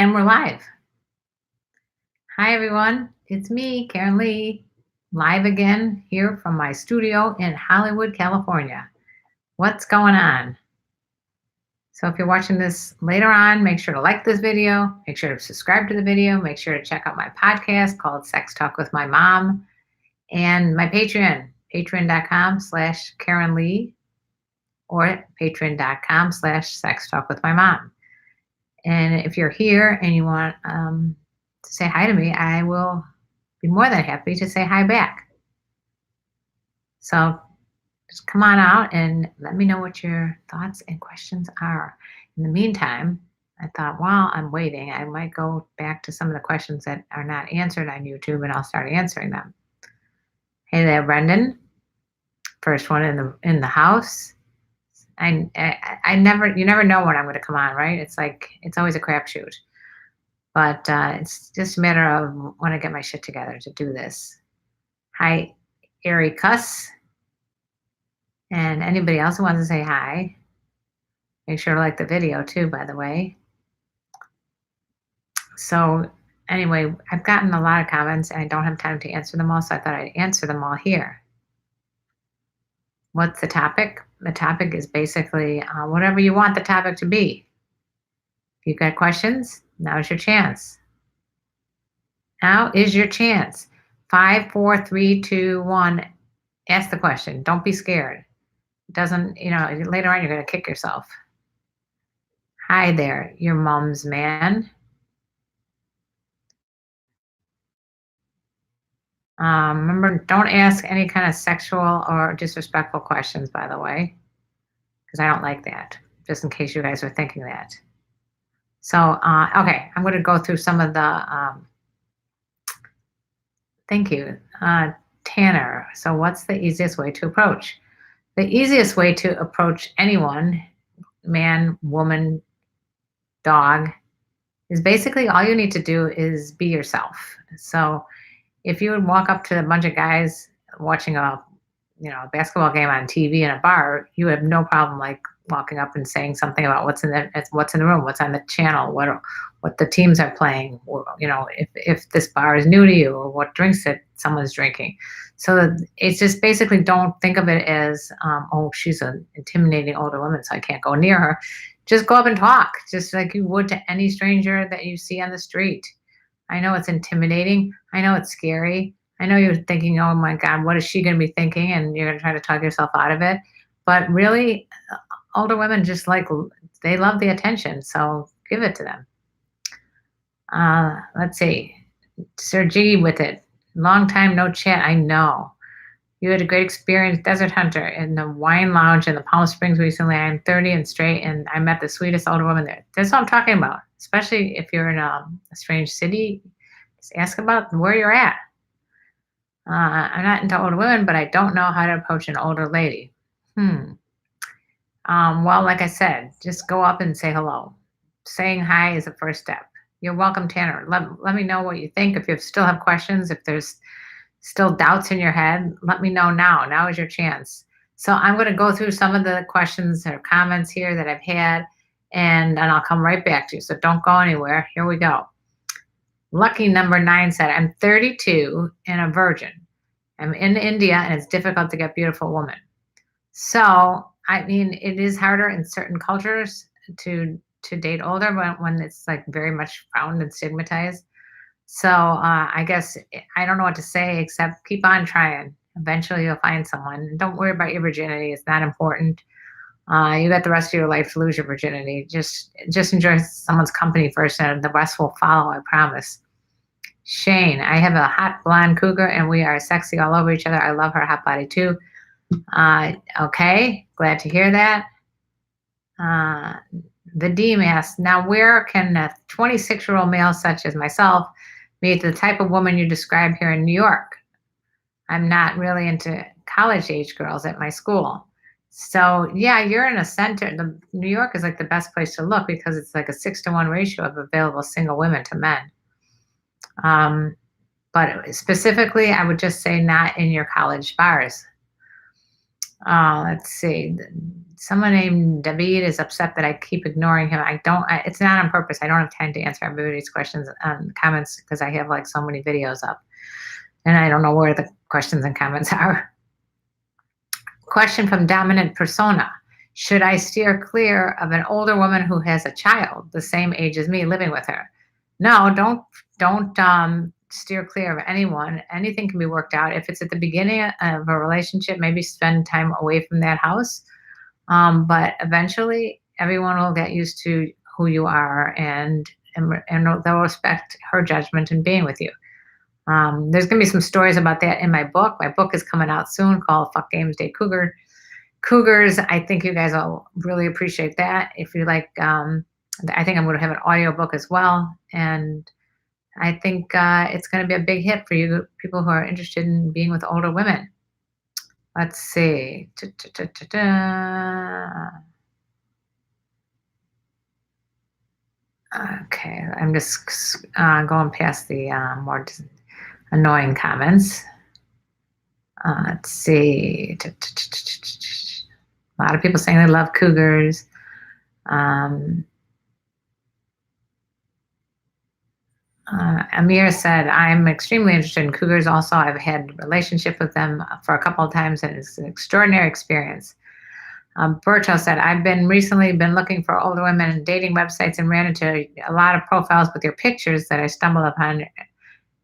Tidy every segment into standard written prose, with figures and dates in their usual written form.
And we're live. Hi, everyone. It's me, Karen Lee, live again here from my studio in Hollywood, California. What's going on? So, if you're watching this later on, make sure to like this video, make sure to subscribe to the video, make sure to check out my podcast called Sex Talk with My Mom and my Patreon, patreon.com/Karen Lee or patreon.com/Sex Talk with My Mom. And if you're here and you want to say hi to me, I will be more than happy to say hi back. So just come on out and let me know what your thoughts and questions are. In the meantime, I thought while I'm waiting, I might go back to some of the questions that are not answered on YouTube and I'll start answering them. Hey there, Brendan. First one in the house. I never, you never know when I'm going to come on, right? It's like, it's always a crapshoot. But it's just a matter of when I get my shit together to do this. Hi, Ari Cuss. And anybody else who wants to say hi, make sure to like the video too, by the way. So anyway, I've gotten a lot of comments and I don't have time to answer them all, so I thought I'd answer them all here. What's the topic? The topic is basically whatever you want the topic to be. If you've got questions, now's your chance. Now is your chance. 5, 4, 3, 2, 1. Ask the question. Don't be scared. It doesn't, later on you're going to kick yourself. Hi there, your mom's man. Remember, don't ask any kind of sexual or disrespectful questions, by the way, because I don't like that, just in case you guys are thinking that. So, okay, I'm going to go through some of the, thank you, Tanner. So what's the easiest way to approach? The easiest way to approach anyone, man, woman, dog, is basically all you need to do is be yourself. So if you would walk up to a bunch of guys watching a basketball game on TV in a bar, you have no problem like walking up and saying something about what's in the room, what's on the channel, what the teams are playing, if this bar is new to you or what drinks that someone's drinking. So it's just basically don't think of it as, oh, she's an intimidating older woman, so I can't go near her. Just go up and talk, just like you would to any stranger that you see on the street. I know it's intimidating. I know it's scary. I know you're thinking, oh my God, what is she going to be thinking? And you're going to try to talk yourself out of it. But really, older women they love the attention. So give it to them. Let's see. Sir Jiggy with it. Long time no chat. I know. You had a great experience, Desert Hunter, in the wine lounge in the Palm Springs recently. I'm 30 and straight, and I met the sweetest older woman there. That's what I'm talking about. Especially if you're in a strange city, just ask about where you're at. I'm not into older women, but I don't know how to approach an older lady. Well, like I said, just go up and say hello. Saying hi is the first step. You're welcome, Tanner. Let me know what you think. If you still have questions, if there's still doubts in your head, let me know now. Now is your chance. So I'm going to go through some of the questions or comments here that I've had, and I'll come right back to you. So don't go anywhere. Here we go. Lucky number 9 said, I'm 32 and a virgin. I'm in India and it's difficult to get beautiful women. So, I mean, it is harder in certain cultures to date older when it's like very much frowned and stigmatized. So I guess I don't know what to say except keep on trying. Eventually you'll find someone. Don't worry about your virginity. It's not important. You got the rest of your life to lose your virginity. Just enjoy someone's company first and the rest will follow, I promise. Shane, I have a hot blonde cougar and we are sexy all over each other. I love her hot body too. Okay, glad to hear that. The Deem asks, now where can a 26-year-old male such as myself meet the type of woman you describe here in New York? I'm not really into college-age girls at my school. So yeah, you're in a center. New York is like the best place to look because it's like a 6-to-1 ratio of available single women to men. But specifically, I would just say not in your college bars. Let's see. Someone named David is upset that I keep ignoring him. It's not on purpose. I don't have time to answer everybody's questions and comments because I have like so many videos up and I don't know where the questions and comments are. Question from Dominant Persona. Should I steer clear of an older woman who has a child the same age as me living with her? No, don't steer clear of anyone. Anything can be worked out. If it's at the beginning of a relationship, maybe spend time away from that house. But eventually, everyone will get used to who you are, and they'll respect her judgment in being with you. There's going to be some stories about that in my book. My book is coming out soon called Fuck Games Day Cougars. I think you guys will really appreciate that. If you like, I think I'm going to have an audio book as well. And I think it's going to be a big hit for you people who are interested in being with older women. Let's see. Okay, I'm just going past the more annoying comments. Let's see. A lot of people saying they love cougars. Amir said, I'm extremely interested in cougars. Also, I've had a relationship with them for a couple of times, and it's an extraordinary experience. Berto said, I've recently been looking for older women in dating websites and ran into a lot of profiles with your pictures that I stumbled upon,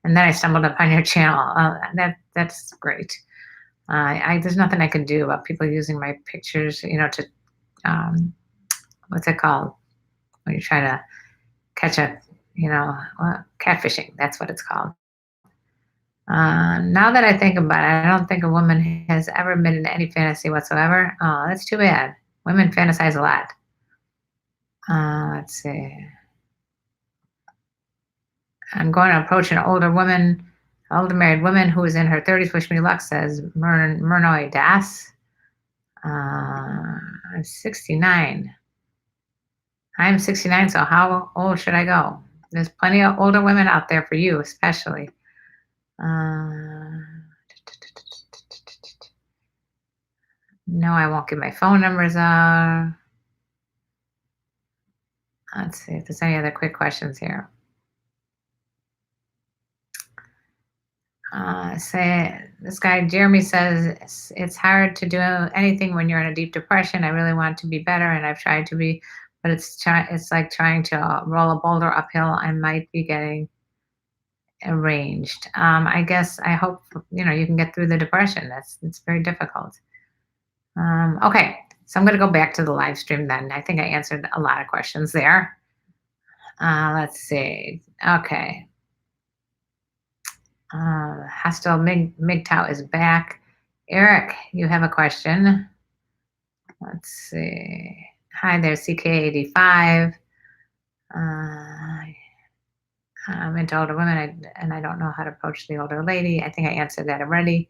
and then I stumbled upon your channel. That's great. There's nothing I can do about people using my pictures, to what's it called when you try to catch catfishing. That's what it's called. Now that I think about it, I don't think a woman has ever been in any fantasy whatsoever. Oh, that's too bad. Women fantasize a lot. Let's see. I'm going to approach an older married woman who is in her 30s. Wish me luck, says Murnoy Das. I'm 69. I'm 69, so how old should I go? There's plenty of older women out there for you, especially. No, I won't give my phone numbers out. Let's see if there's any other quick questions here. This guy Jeremy says it's hard to do anything when you're in a deep depression. I really want to be better, and I've tried to be, but it's like trying to roll a boulder uphill. I might be getting arranged. I guess I hope you can get through the depression. It's very difficult. Okay, so I'm going to go back to the live stream then. I think I answered a lot of questions there. Let's see. Okay. Hostile MGTOW is back. Eric, you have a question. Let's see. Hi there, CK85. I'm into older women, and I don't know how to approach the older lady. I think I answered that already.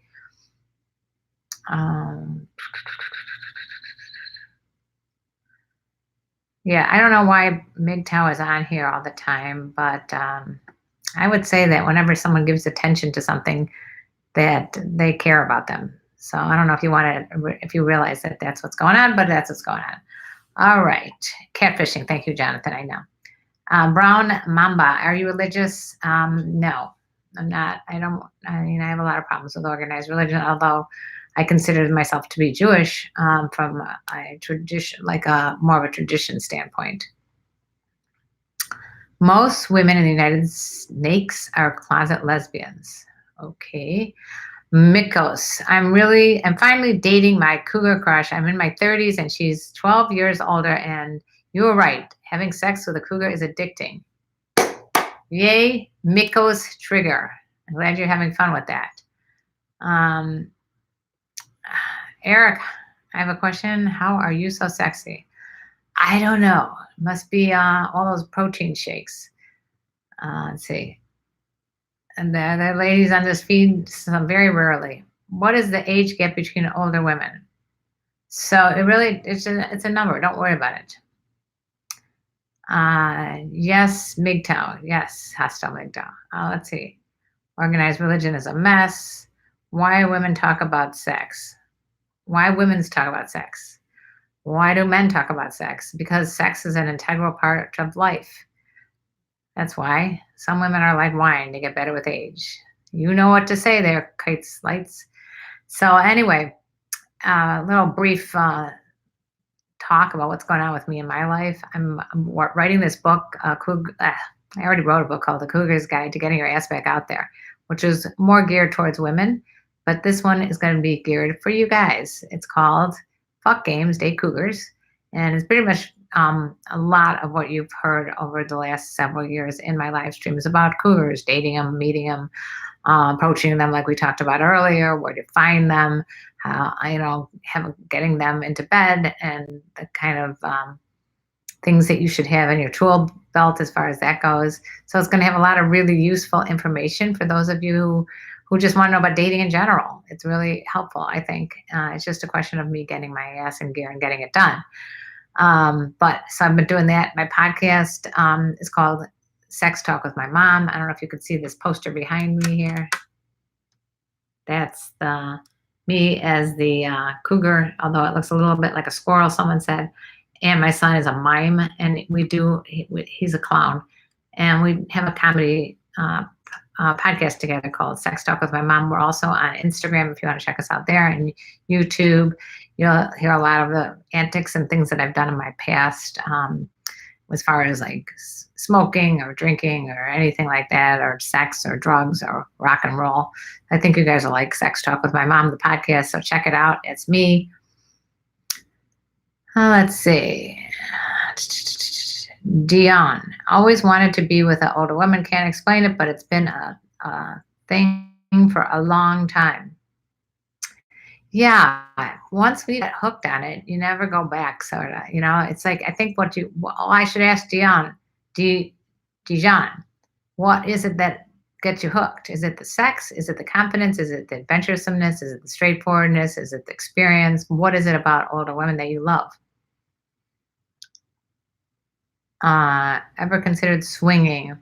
Yeah, I don't know why MGTOW is on here all the time, but I would say that whenever someone gives attention to something, that they care about them. So I don't know if you realize that that's what's going on, but that's what's going on. All right, catfishing. Thank you, Jonathan. I know. Brown Mamba, are you religious? No, I'm not. I have a lot of problems with organized religion, although I consider myself to be Jewish from a tradition, more of a tradition standpoint. Most women in the United States are closet lesbians. Okay. Mikos, I'm finally dating my cougar crush. I'm in my 30s and she's 12 years older, and you were right. Having sex with a cougar is addicting. Yay, Mikos trigger. I'm glad you're having fun with that. Eric, I have a question. How are you so sexy? I don't know. It must be all those protein shakes. Let's see. And the ladies on this feed, very rarely. What is the age gap between older women? So it's a number. Don't worry about it. Yes, MGTOW. Yes, hostile MGTOW. Let's see. Organized religion is a mess. Why women talk about sex? Why women's talk about sex? Why do men talk about sex? Because sex is an integral part of life. That's why some women are like wine, they get better with age. You know what to say there, kites, lights. So, anyway, a little brief talk about what's going on with me in my life. I'm writing this book. I already wrote a book called The Cougar's Guide to Getting Your Ass Back Out There, which is more geared towards women. But this one is going to be geared for you guys. It's called Fuck Games, Date Cougars. And it's pretty much a lot of what you've heard over the last several years in my live streams about cougars, dating them, meeting them, approaching them like we talked about earlier, where to find them, getting them into bed, and the kind of things that you should have in your tool belt as far as that goes. So it's going to have a lot of really useful information for those of you who just want to know about dating in general. It's really helpful, I think. It's just a question of me getting my ass in gear and getting it done. So I've been doing that. My podcast is called Sex Talk with My Mom. I don't know if you can see this poster behind me here. That's me as the cougar, although it looks a little bit like a squirrel, someone said. And my son is a mime, and he's a clown. And we have a comedy podcast together called Sex Talk with My Mom. We're also on Instagram if you want to check us out there, and YouTube. You'll hear a lot of the antics and things that I've done in my past, as far as like smoking or drinking or anything like that, or sex or drugs or rock and roll. I think you guys will like Sex Talk with My Mom, the podcast, so check it out. It's me. Let's see. Dion, always wanted to be with an older woman. Can't explain it, but it's been a thing for a long time. Yeah, once we get hooked on it, you never go back. Sort of, it's like, I think I should ask Dion, Dijon, what is it that gets you hooked? Is it the sex? Is it the confidence? Is it the adventuresomeness? Is it the straightforwardness? Is it the experience? What is it about older women that you love? Ever considered swinging?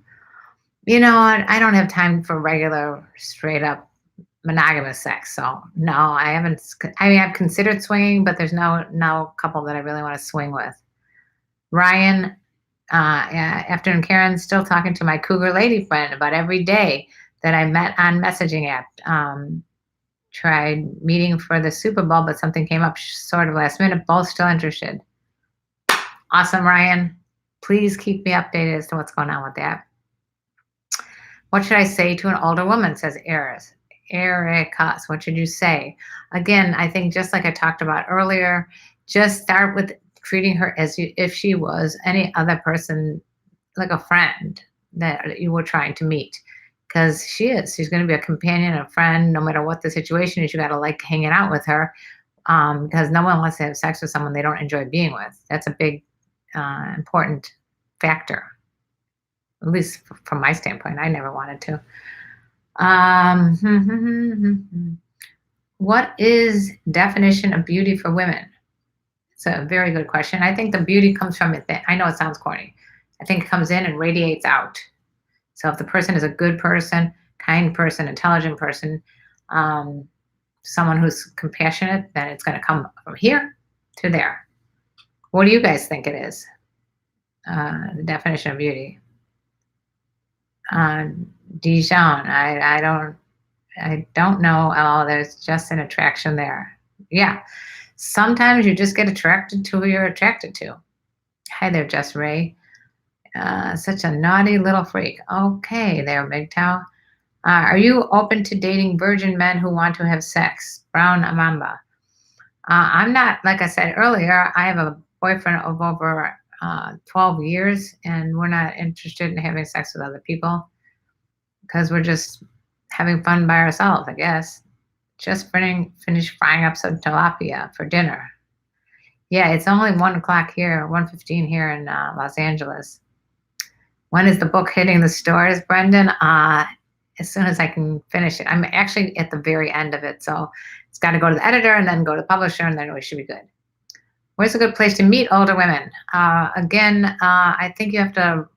I don't have time for regular, straight up monogamous sex. So no, I haven't. I mean, I've considered swinging, but there's no couple that I really want to swing with. Ryan, afternoon, Karen, still talking to my cougar lady friend about every day that I met on messaging app. Tried meeting for the Super Bowl, but something came up sort of last minute. Both still interested. Awesome, Ryan. Please keep me updated as to what's going on with that. What should I say to an older woman, says Erica. What should you say? Again, I think just like I talked about earlier, just start with treating her as if she was any other person, like a friend that you were trying to meet. Because she's going to be a companion, a friend, no matter what the situation is. You got to like hanging out with her, because no one wants to have sex with someone they don't enjoy being with. That's a big important factor, at least from my standpoint. I never wanted to. What is definition of beauty for women? It's a very good question. I think the beauty comes from it. I know it sounds corny. I think it comes in and radiates out. So if the person is a good person, kind person, intelligent person, someone who's compassionate, then it's going to come from here to there. What do you guys think it is? The definition of beauty. Dijon, I don't know. Oh, there's just an attraction there. Yeah. Sometimes you just get attracted to who you're attracted to. Hi there, Jess Ray. Such a naughty little freak. Okay, there, Big Toe. Are you open to dating virgin men who want to have sex? Brown Amamba. I'm not, like I said earlier, I have a boyfriend of over 12 years, and we're not interested in having sex with other people because we're just having fun by ourselves, I guess. Just finished frying up some tilapia for dinner. Yeah, it's only 1 o'clock here, 1:15 here in Los Angeles. When is the book hitting the stores, Brendan? As soon as I can finish it. I'm actually at the very end of it, so it's got to go to the editor and then go to the publisher, and then we should be good. Where's a good place to meet older women? Again, I think you have to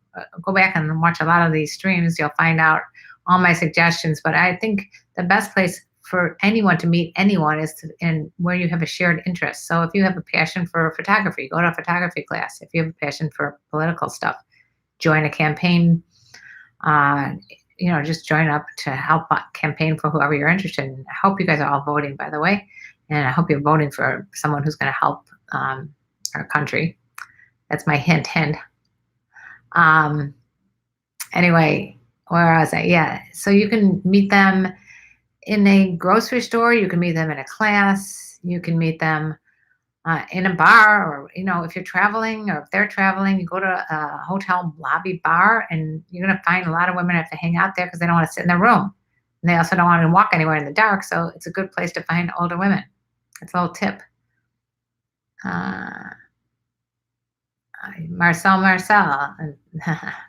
go back and watch a lot of these streams. You'll find out all my suggestions, but I think the best place for anyone to meet anyone is in where you have a shared interest. So if you have a passion for photography, go to a photography class. If you have a passion for political stuff, join a campaign. Uh, just join up to help campaign for whoever you're interested in. I hope you guys are all voting, by the way, and I hope you're voting for someone who's going to help our country. That's my hint. Hint. Um, anyway, where was I? Yeah. So you can meet them in a grocery store. You can meet them in a class. You can meet them in a bar, or if you're traveling or if they're traveling, you go to a hotel lobby bar, and you're going to find a lot of women have to hang out there because they don't want to sit in their room, and they also don't want to walk anywhere in the dark. So it's a good place to find older women. It's a little tip. Marcel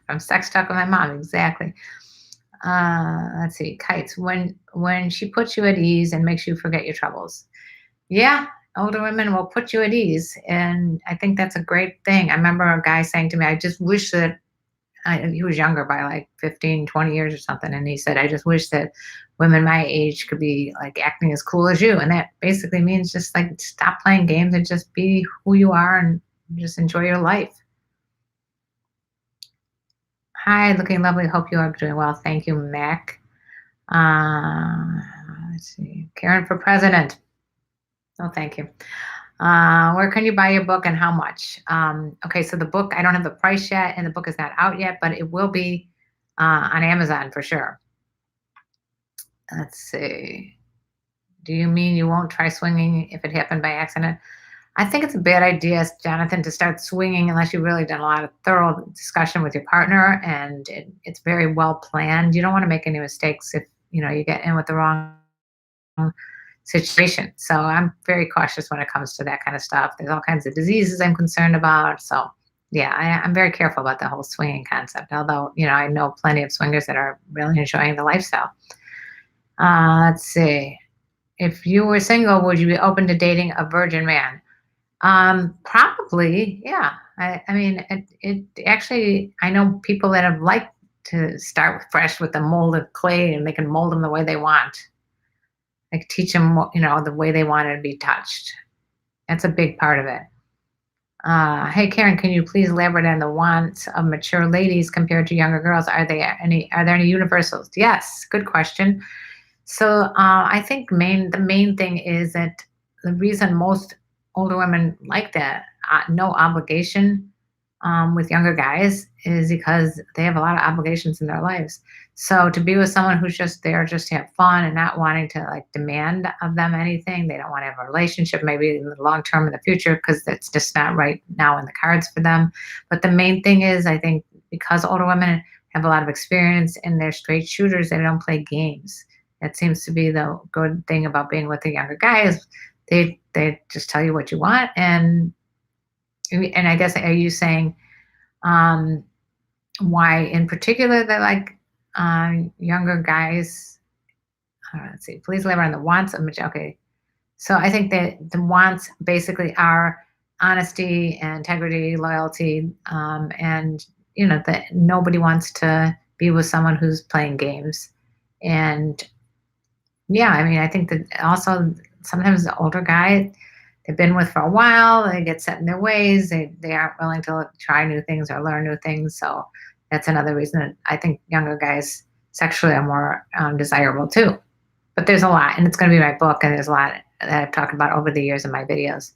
from Sex Talk with My Mom, exactly. Let's see, kites. When she puts you at ease and makes you forget your troubles. Yeah, older women will put you at ease, and I think that's a great thing. I remember a guy saying to me, I just wish that he was younger by like 15, 20 years or something, and he said, I just wish that women my age could be like acting as cool as you. And that basically means just like stop playing games and just be who you are and just enjoy your life. Hi, looking lovely. Hope you are doing well. Thank you, Mac. Let's see. Karen for president. Oh, thank you. Where can you buy your book and how much? Okay, so the book, I don't have the price yet, and the book is not out yet, but it will be on Amazon for sure. Let's see. Do you mean you won't try swinging if it happened by accident? I think it's a bad idea, Jonathan, to start swinging unless you've really done a lot of thorough discussion with your partner and it's very well planned. You don't want to make any mistakes if you get in with the wrong situation. So I'm very cautious when it comes to that kind of stuff. There's all kinds of diseases I'm concerned about. So yeah, I'm very careful about the whole swinging concept. Although I know plenty of swingers that are really enjoying the lifestyle. Let's see. If you were single, would you be open to dating a virgin man? Probably, yeah. I mean, it actually, I know people that have liked to start fresh with the molded clay, and they can mold them the way they want. Like teach them, the way they want it to be touched. That's a big part of it. Hey, Karen, can you please elaborate on the wants of mature ladies compared to younger girls? Are there any universals? Yes, good question. So I think the main thing is that the reason most older women like that no obligation with younger guys is because they have a lot of obligations in their lives. So to be with someone who's just there just to have fun and not wanting to like demand of them anything, they don't want to have a relationship maybe in the long term in the future because that's just not right now in the cards for them. But the main thing is, I think, because older women have a lot of experience and they're straight shooters, they don't play games. That seems to be the good thing about being with a younger guy is they just tell you what you want. And I guess, are you saying why in particular they like younger guys? Let's see. Please elaborate on the wants of okay. So I think that the wants basically are honesty and integrity, loyalty, and that nobody wants to be with someone who's playing games. And yeah, I mean, I think that also sometimes the older guy they've been with for a while, they get set in their ways. They aren't willing to try new things or learn new things. So that's another reason that I think younger guys sexually are more desirable too. But there's a lot, and it's going to be my book, and there's a lot that I've talked about over the years in my videos.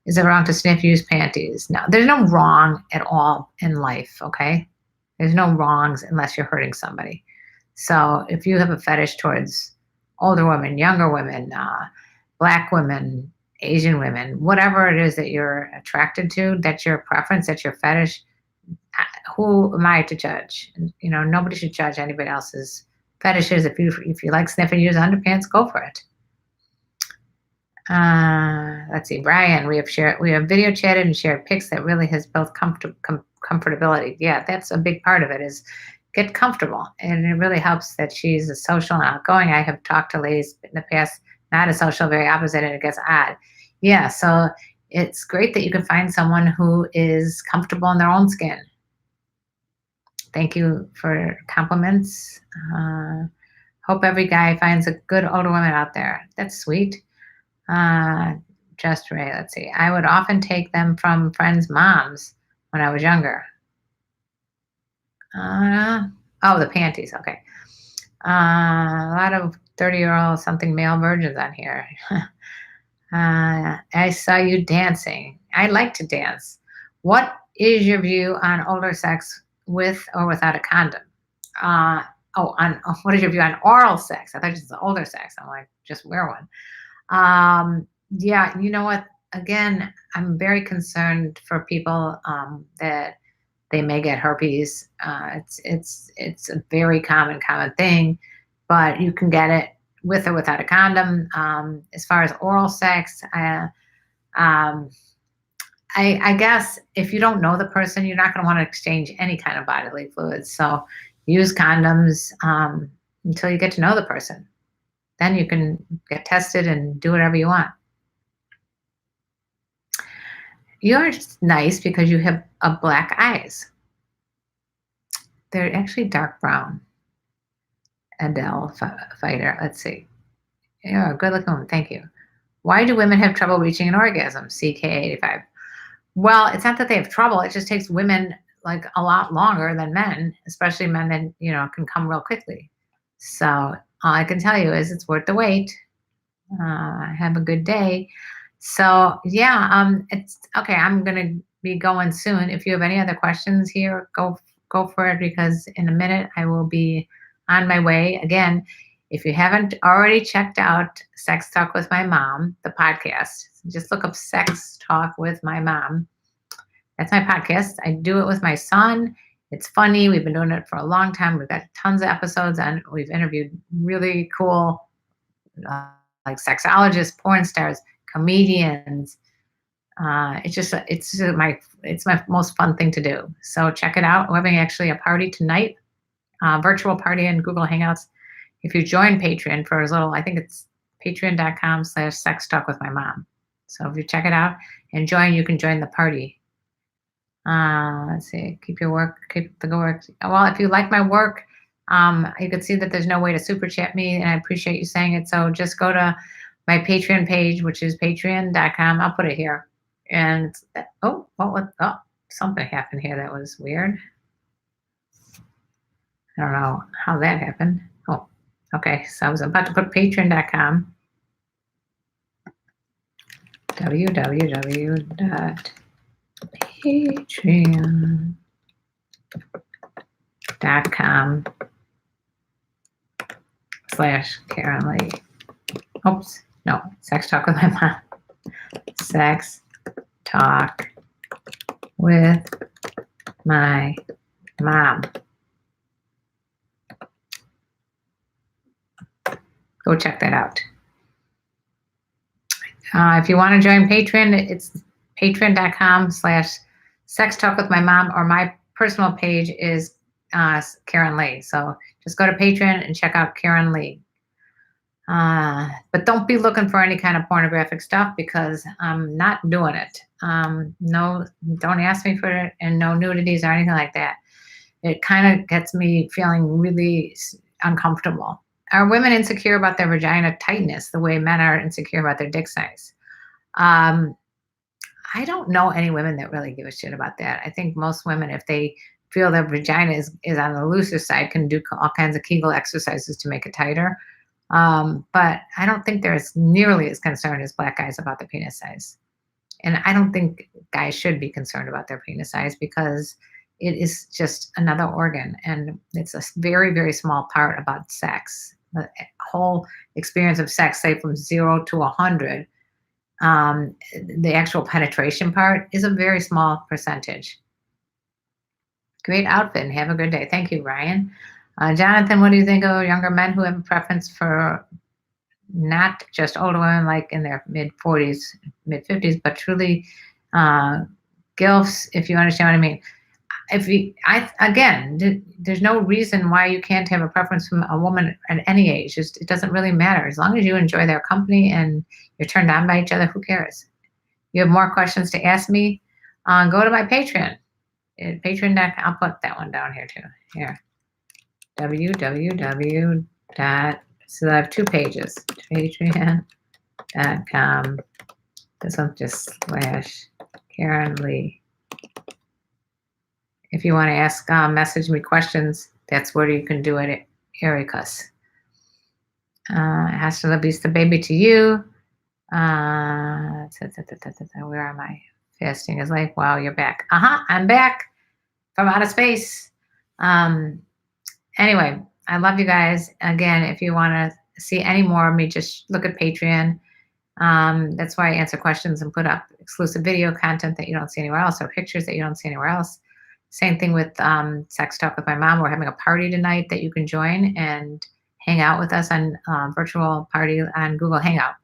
Is it wrong to sniff used panties? No, there's no wrong at all in life, okay? There's no wrongs unless you're hurting somebody. So if you have a fetish towards older women, younger women, Black women, Asian women, whatever it is that you're attracted to, that's your preference, that's your fetish, who am I to judge? Nobody should judge anybody else's fetishes. If you like sniffing used underpants, go for it. Let's see, Brian, we have video chatted and shared pics that really has built comfortability. Yeah, that's a big part of it is get comfortable. And it really helps that she's a social and outgoing. I have talked to ladies in the past, not as social, very opposite, and it gets odd. Yeah, so it's great that you can find someone who is comfortable in their own skin. Thank you for compliments. Hope every guy finds a good older woman out there. That's sweet. Just Ray, let's see. I would often take them from friends' moms when I was younger. Oh, the panties. Okay. A lot of 30-year-old something male virgins on here. I saw you dancing. I like to dance. What is your view on older sex with or without a condom? What is your view on oral sex? I thought it was older sex. I'm like, just wear one. Yeah, you know what? Again, I'm very concerned for people that they may get herpes. It's a very common thing, but you can get it with or without a condom. As far as oral sex, um, I guess if you don't know the person, you're not going to want to exchange any kind of bodily fluids. So use condoms until you get to know the person. Then you can get tested and do whatever you want. You're just nice because you have black eyes. They're actually dark brown. Adele Fighter. Let's see. You're a good looking woman. Thank you. Why do women have trouble reaching an orgasm? CK85. Well, it's not that they have trouble. It just takes women like a lot longer than men, especially men that, can come real quickly. So all I can tell you is it's worth the wait. Have a good day. So yeah, it's okay. I'm going to be going soon. If you have any other questions here, go for it, because in a minute I will be on my way. Again, if you haven't already checked out Sex Talk with My Mom, the podcast, just look up Sex Talk with My Mom. That's my podcast. I do it with my son. It's funny. We've been doing it for a long time. We've got tons of episodes, and we've interviewed really cool like sexologists, porn stars, comedians. It's my most fun thing to do. So check it out. We're having actually a party tonight, virtual party in Google Hangouts. If you join Patreon for as little, I think it's patreon.com/sex talk with my mom. So if you check it out and join, you can join the party. Let's see, keep the work. Well, if you like my work, you can see that there's no way to super chat me, and I appreciate you saying it. So just go to my Patreon page, which is patreon.com. I'll put it here. And something happened here that was weird. I don't know how that happened. Oh, okay. So I was about to put patreon.com. www.patreon.com/Karen Lee. Oops. No, Sex Talk with My Mom. Sex Talk with My Mom. Go check that out. If you want to join Patreon, it's patreon.com/Sex Talk with My Mom, or my personal page is Karen Lee. So just go to Patreon and check out Karen Lee. But don't be looking for any kind of pornographic stuff, because I'm not doing it. No, don't ask me for it, and no nudities or anything like that. It kind of gets me feeling really uncomfortable. Are women insecure about their vagina tightness the way men are insecure about their dick size? I don't know any women that really give a shit about that. I think most women, if they feel their vagina is on the looser side, can do all kinds of Kegel exercises to make it tighter. But I don't think they're nearly as concerned as black guys about the penis size. And I don't think guys should be concerned about their penis size, because it is just another organ, and it's a very, very small part about sex. The whole experience of sex, say from 0 to 100, the actual penetration part is a very small percentage. Great outfit, and have a good day. Thank you, Ryan. Jonathan, what do you think of younger men who have a preference for not just older women like in their mid-40s, mid-50s, but truly GILFs, if you understand what I mean? There's no reason why you can't have a preference from a woman at any age. It doesn't really matter. As long as you enjoy their company and you're turned on by each other, who cares? You have more questions to ask me? Go to my Patreon. Patreon.com. I'll put that one down here too. Here. www. So I have 2 pages. Patreon.com. This one just / Karen Lee. If you want to ask, message me questions, that's where you can do it, Ericus. Hasta la vista, baby, to you. Where am I? Fasting is like, wow, you're back. I'm back from outer space. Anyway, I love you guys. Again, if you want to see any more of me, just look at Patreon. That's why I answer questions and put up exclusive video content that you don't see anywhere else, or pictures that you don't see anywhere else. Same thing with Sex Talk with My Mom. We're having a party tonight that you can join and hang out with us on virtual party on Google Hangout.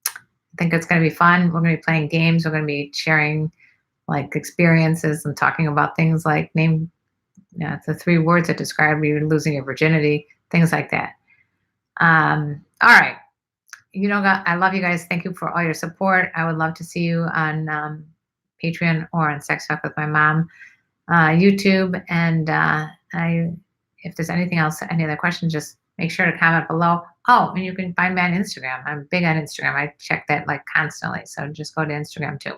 I think it's going to be fun. We're going to be playing games. We're going to be sharing like experiences and talking about things like name the 3 words that describe you losing your virginity, things like that. All right. I love you guys. Thank you for all your support. I would love to see you on Patreon or on Sex Talk with My Mom YouTube. And if there's anything else, any other questions, just make sure to comment below. Oh, and you can find me on Instagram. I'm big on Instagram. I check that like constantly. So just go to Instagram too.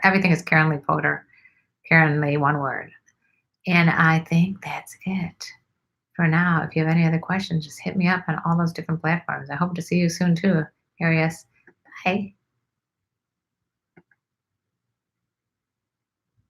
Everything is Karen Lee Potter. Karen Lee, one word. And I think that's it for now. If you have any other questions, just hit me up on all those different platforms. I hope to see you soon too, Arias. Bye.